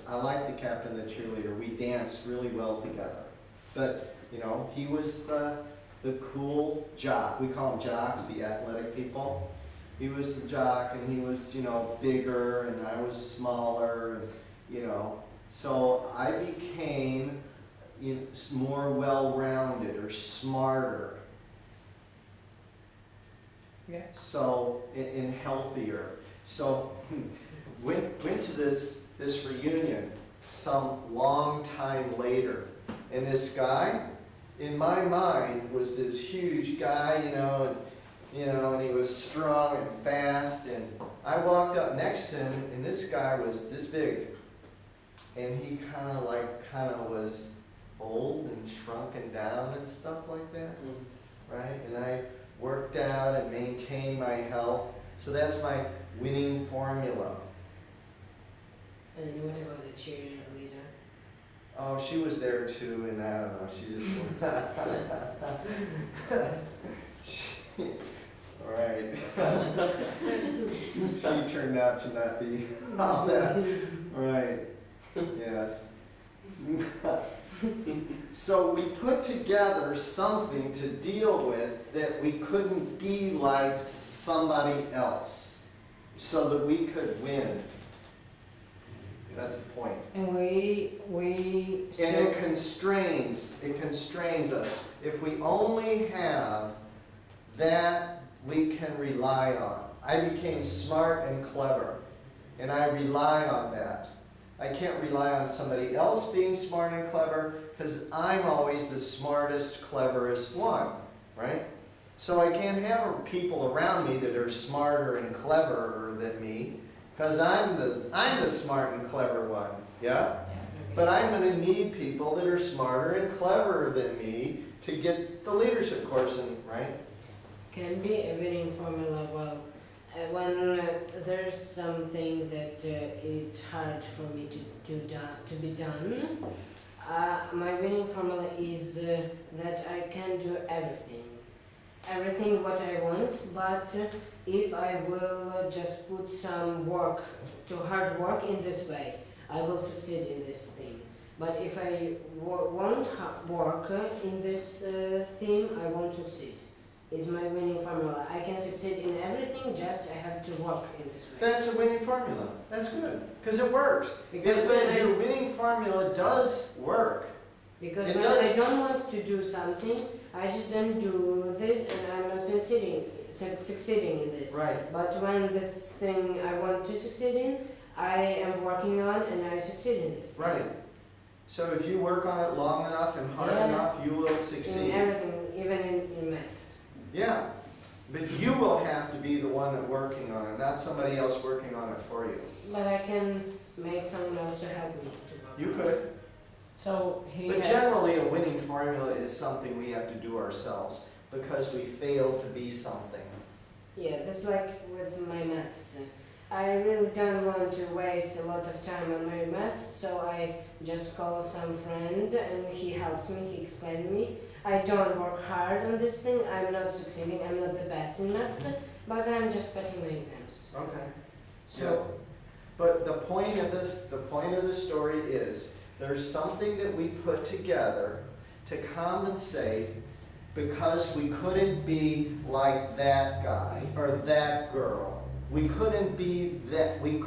I like the captain, the cheerleader. We danced really well together. But, you know, he was the cool jock. We call them jocks, the athletic people. He was the jock, and he was, you know, bigger, and I was smaller, and, you know. So I became more well-rounded or smarter. Yeah. So, and healthier. So, went to this reunion some long time later, and this guy, in my mind, was this huge guy, and he was strong and fast, and I walked up next to him, and this guy was this big, and he kind of was old and shrunken down and stuff like that, right? And I worked out and maintained my health, so that's my winning formula. And what about the cheerleader? Oh, she was there too, and I don't know, she just right. She turned out to not be all that. Right. Yes. So we put together something to deal with that we couldn't be like somebody else, so that we could win. That's the point. And we And it constrains us. If we only have that we can rely on. I became smart and clever, and I rely on that. I can't rely on somebody else being smart and clever, because I'm always the smartest, cleverest one, right? So I can't have people around me that are smarter and cleverer than me, because I'm the smart and clever one, yeah? But I'm going to need people that are smarter and cleverer than me to get the leadership course in, right? Can be a winning formula. Well, when there's something that it's hard for me to be done, my winning formula is that I can do everything what I want, but if I will just put some hard work in this way, I will succeed in this thing. But if I won't work in this theme, I won't succeed. It's my winning formula. I can succeed in everything, just I have to work in this way. That's a winning formula. That's good, because it works. Because Your winning formula does work. Because when I don't want to do something, I just don't do this, and I'm not succeeding in this. Right. But when this thing I want to succeed in, I am working on, and I succeed in this. Right. So if you work on it long enough and hard enough, you will succeed. In everything, even in maths. Yeah. But you will have to be the one that's working on it, not somebody else working on it for you. But I can make someone else to help me to work. You could. So But generally, a winning formula is something we have to do ourselves because we failed to be something. Yeah, that's like with my maths. I really don't want to waste a lot of time on my maths, so I just call some friend and he helps me, he explains me. I don't work hard on this thing, I'm not succeeding, I'm not the best in maths, but I'm just passing my exams. Okay. So, Yeah. But the point of the story is there's something that we put together to compensate because we couldn't be like that guy or that girl. We couldn't be that. We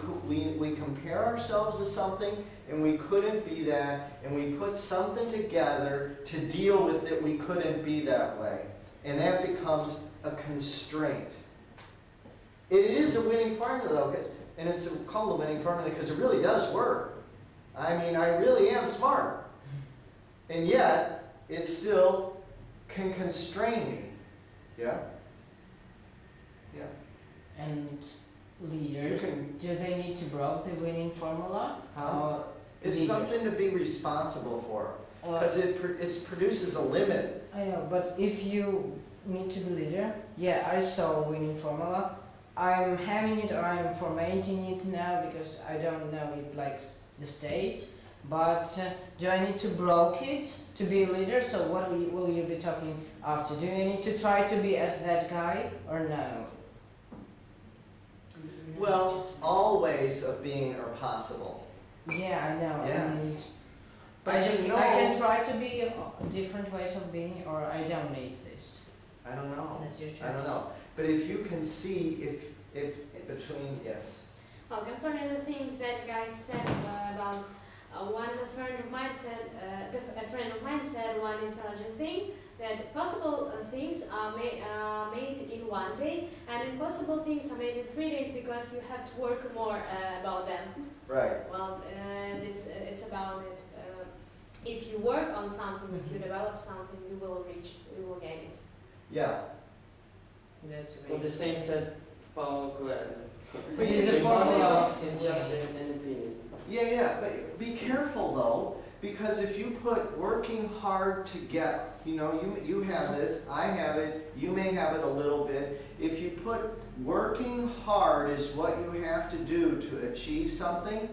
compare ourselves to something and we couldn't be that, and we put something together to deal with it. We couldn't be that way, and that becomes a constraint. It is a winning formula, though, and it's called a winning formula because it really does work. I mean, I really am smart, and yet it still can constrain me. Yeah? Yeah. And leaders, can- do they need to break the winning formula? Huh? It's Leaders. something to be responsible for, Or- because it produces a limit. I know, but if you need to be leader, yeah, I saw winning formula. I'm having it or I'm formatting it now because I don't know it like the state. But do I need to break it to be a leader? So what will you be talking after? Do you need to try to be as that guy or no? Well, all ways of being are possible. Yeah, I know. Yeah. And But I just you know, I can try to be different ways of being, or I don't need this. I don't know. That's your choice. I don't know. But if you can see if between, yes. Well, concerning the things that guys said about a friend of mine said, a friend of mine said one intelligent thing, that possible things are made in 1 day, and impossible things are made in 3 days because you have to work more about them. Right. Well, it's about it. If you work on something, if you develop something, you will gain it. Yeah. That's Well, the same said Paulo Coelho. But It is a Impossible formula. is just an opinion. Yeah, but be careful though, because if you put working hard to get, you have this, I have it, you may have it a little bit. If you put working hard is what you have to do to achieve something,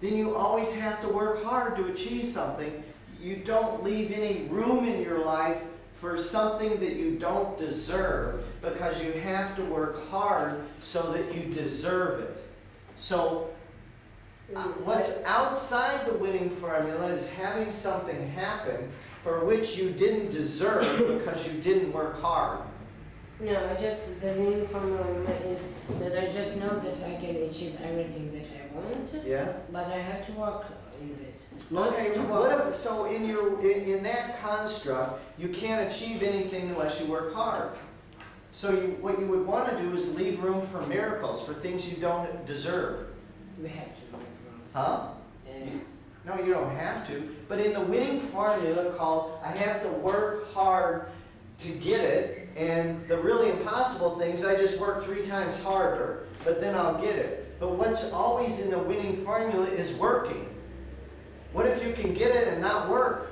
then you always have to work hard to achieve something. You don't leave any room in your life for something that you don't deserve, because you have to work hard so that you deserve it. So what's outside the winning formula is having something happen for which you didn't deserve because you didn't work hard. No, the winning formula is that I just know that I can achieve everything that I want, Yeah? but I have to work in this. Okay, To what work. if, so in that construct, you can't achieve anything unless you work hard. So what you would want to do is leave room for miracles, for things you don't deserve. We have to leave room. Huh? No, you don't have to. But in the winning formula called, I have to work hard to get it, and the really impossible things, I just work 3 times harder, but then I'll get it. But what's always in the winning formula is working. What if you can get it and not work?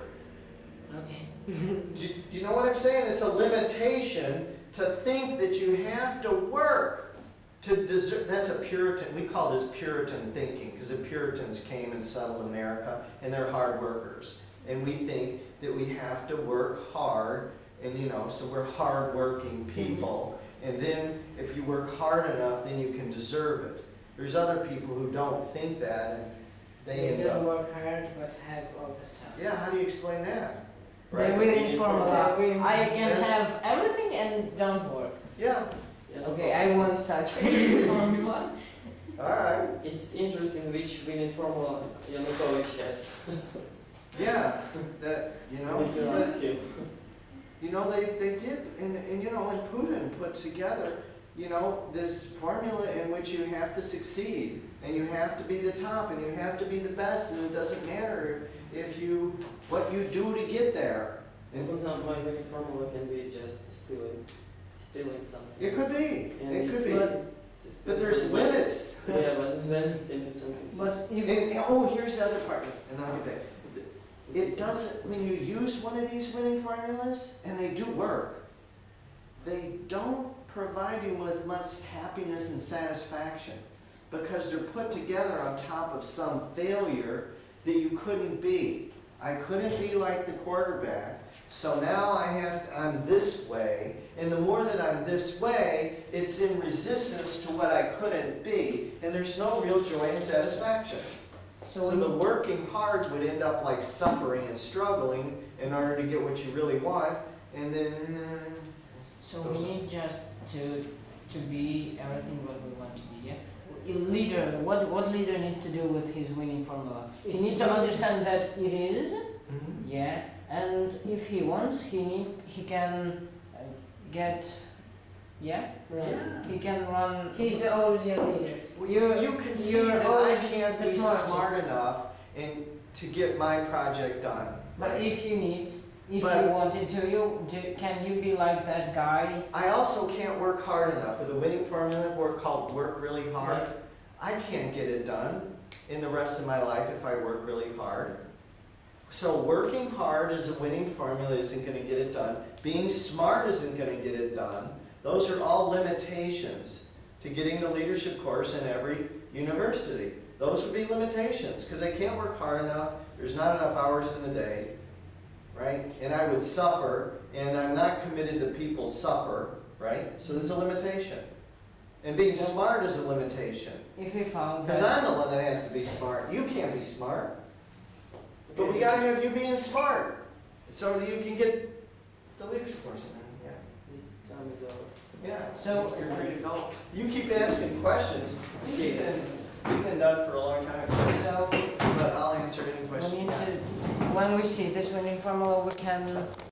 Okay. Do you know what I'm saying? It's a limitation to think that you have to work to deserve. That's a Puritan, we call this Puritan thinking, because the Puritans came and settled America, and they're hard workers. And we think that we have to work hard, and so we're hard-working people. And then if you work hard enough, then you can deserve it. There's other people who don't think that, and they end don't up. work hard, but have all the stuff. Yeah, how do you explain that? The Right? winning formula. The winning- I can Yes. have everything and don't work. Yeah. Yeah. Okay, I want such formula. All right. It's interesting which winning formula Yanukovych has. Yeah. That I need to ask him. they did, and and Putin put together, this formula in which you have to succeed, and you have to be the top, and you have to be the best, and it doesn't matter what you do to get there. And for example, my winning formula can be just stealing something. It could be. And It could it's be. easy to steal But there's something. limits. Yeah, but then it can be something. But if Here's the other part, and I'll get back. It doesn't, when you use one of these winning formulas, and they do work, they don't provide you with much happiness and satisfaction, because they're put together on top of some failure that you couldn't be. I couldn't be like the quarterback, so now I'm this way, and the more that I'm this way, it's in resistance to what I couldn't be, and there's no real joy and satisfaction. So the working hard would end up like suffering and struggling in order to get what you really want, and then. So we need just to be everything what we want to be, yeah? Leader, what leader need to do with his winning formula? He Is needs to to be- understand that it is, yeah, and if he wants, he can get, yeah, Right. Yeah. he can run. He's already a leader. You can see you're that I always can't the be smartest. smart enough to get my project done. But if you But- you wanted to, can you be like that guy? I also can't work hard enough. With a winning formula called work really hard, Right. I can't get it done in the rest of my life if I work really hard. So working hard as a winning formula isn't going to get it done. Being smart isn't going to get it done. Those are all limitations to getting the leadership course in every university. Those would be limitations, because I can't work hard enough. There's not enough hours in the day, right? And I would suffer, and I'm not committed that people suffer, right? So there's a limitation. And being smart is a limitation. If we found Because that, I'm the one that has to be smart. You can't be smart. But we gotta have you being smart. So you can get the leadership course in. The time is over. Yeah. so You're free to go. You keep asking questions. You've been done for a long time. so But I'll answer any we question. need to, when we see this winning formula, we can